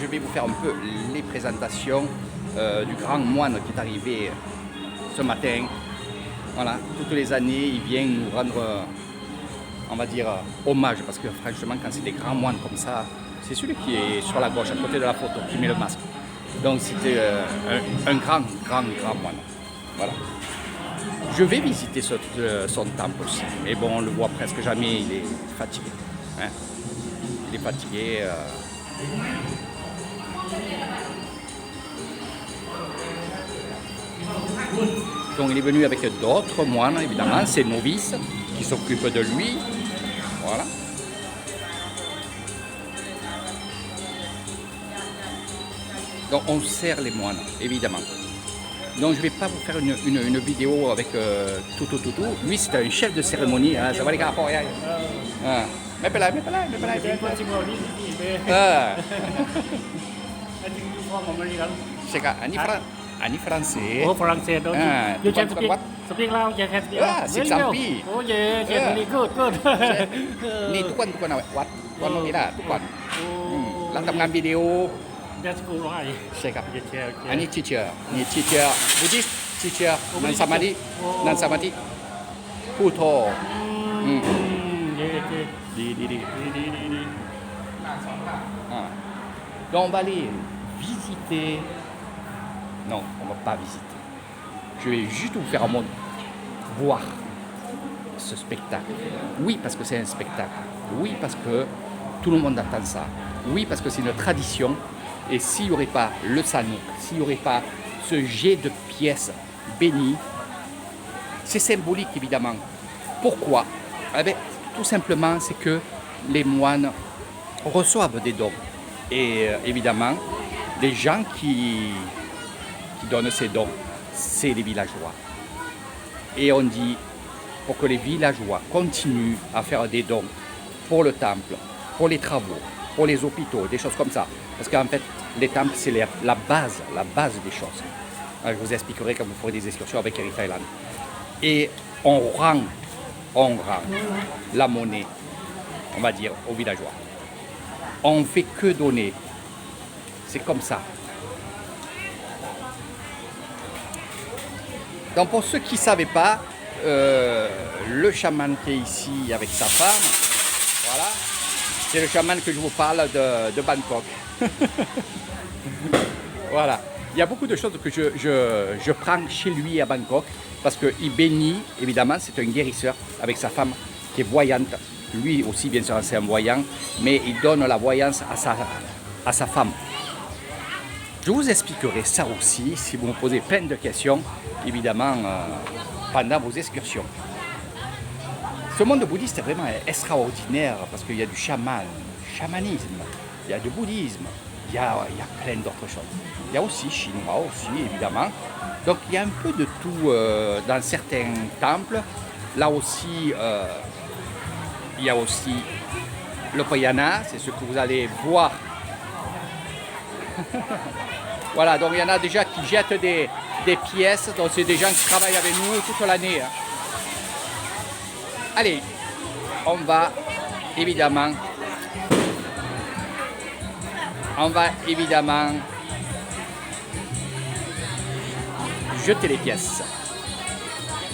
je vais vous faire un peu les présentations du grand moine qui est arrivé ce matin. Voilà, toutes les années, il vient nous rendre, on va dire, hommage, parce que franchement, quand c'est des grands moines comme ça, c'est celui qui est sur la gauche, à côté de la photo, qui met le masque. Donc c'était un grand moine. Voilà. Je vais visiter son temple aussi, mais bon, on le voit presque jamais, il est fatigué. Hein. Il est fatigué. Donc il est venu avec d'autres moines, évidemment, ses novices qui s'occupent de lui. Voilà. Donc on sert les moines, évidemment. Donc je ne vais pas vous faire une vidéo avec tout. Lui c'est un chef de cérémonie, hein. Ça va les gars, mais pas là. C'est quoi, Annie français. Oh, français, don't you can speak loud, you can speak loud. 13 ปี Oh, yeah, really good. นี่ทุกคนเอาวัดวันนี้ล่ะทุกวันเราทำงานวิดีโอ That's cool, right? ใช่ครับ Okay. อันนี้ทีเชอร์นี่ทีเชอร์บูดิสทีเชอร์นันสมาธิผู้โท Yeah. ดี ดี Donc on va aller visiter. Non, on ne va pas visiter. Je vais juste vous faire un monde voir ce spectacle. Oui, parce que c'est un spectacle. Oui, parce que tout le monde attend ça. Oui, parce que c'est une tradition. Et s'il n'y aurait pas le Sanouk, s'il n'y aurait pas ce jet de pièces bénies, c'est symbolique évidemment. Pourquoi? Eh bien, tout simplement, c'est que les moines reçoivent des dons. Et évidemment, les gens qui donnent ces dons, c'est les villageois. Et on dit, pour que les villageois continuent à faire des dons pour le temple, pour les travaux, pour les hôpitaux, des choses comme ça. Parce qu'en fait, les temples, c'est la base des choses. Je vous expliquerai quand vous ferez des excursions avec Eric Thailand. Et on rend la monnaie, on va dire, aux villageois. On ne fait que donner. C'est comme ça. Donc pour ceux qui ne savaient pas, le chaman qui est ici avec sa femme, voilà, c'est le chaman que je vous parle de Bangkok. Voilà. Il y a beaucoup de choses que je prends chez lui à Bangkok parce qu'il bénit, évidemment, c'est un guérisseur avec sa femme qui est voyante. Lui aussi, bien sûr, c'est un voyant, mais il donne la voyance à sa femme. Je vous expliquerai ça aussi si vous me posez plein de questions, évidemment, pendant vos excursions. Ce monde bouddhiste est vraiment extraordinaire parce qu'il y a du chamanisme, il y a du bouddhisme, il y a plein d'autres choses. Il y a aussi chinois aussi, évidemment. Donc il y a un peu de tout dans certains temples. Là aussi, il y a aussi le payana, c'est ce que vous allez voir. Voilà, donc il y en a déjà qui jettent des pièces, donc c'est des gens qui travaillent avec nous toute l'année. Hein. Allez, on va évidemment jeter les pièces.